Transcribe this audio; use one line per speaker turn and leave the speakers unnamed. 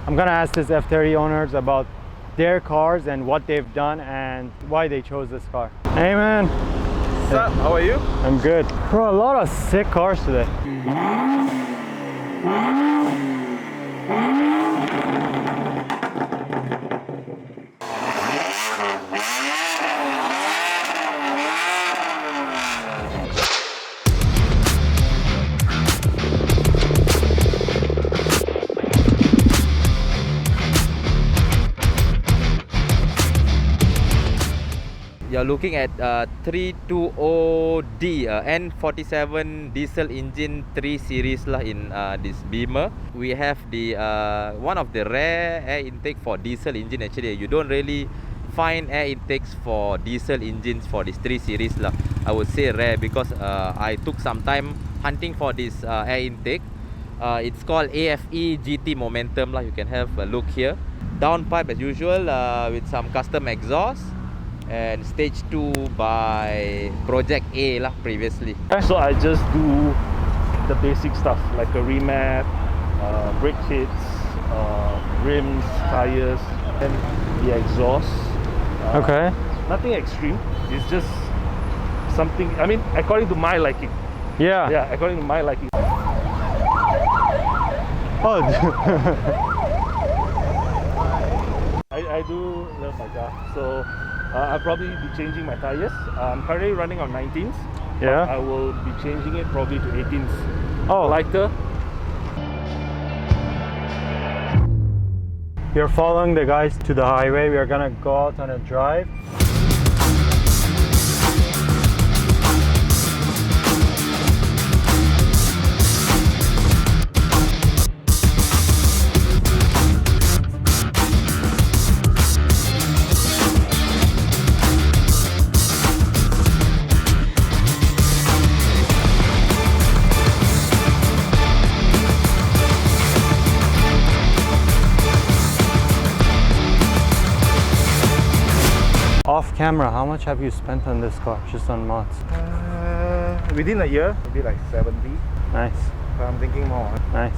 I'm gonna ask this F30 owners about their cars and what they've done and why they chose this car. Hey man.
What's up? How are you?
I'm good. Bro, a lot of sick cars today.
You're looking at 320D N47 diesel engine 3 series lah in this Beamer. We have the one of the rare air intake for diesel engine. Actually, you don't really find air intakes for diesel engines for this 3 series lah. I would say rare because I took some time hunting for this air intake. It's called AFE GT Momentum lah. You can have a look here. Downpipe as usual with some custom exhaust. And stage 2 by Project A lah previously.
So I just do the basic stuff like a remap, brake kits, rims, tires, and the exhaust.
Okay.
Nothing extreme. It's just something, I mean, according to my liking.
Yeah.
Yeah, according to my liking.
Oh.
I do love my car. So I'll probably be changing my tires. I'm currently running on 19s.
Yeah.
I will be changing it probably to 18s.
Oh.
Lighter.
We're following the guys to the highway. We are gonna go out on a drive. Off camera, how much have you spent on this car, just on mods?
Within a year, maybe like 70.
Nice,
But I'm thinking more.
nice.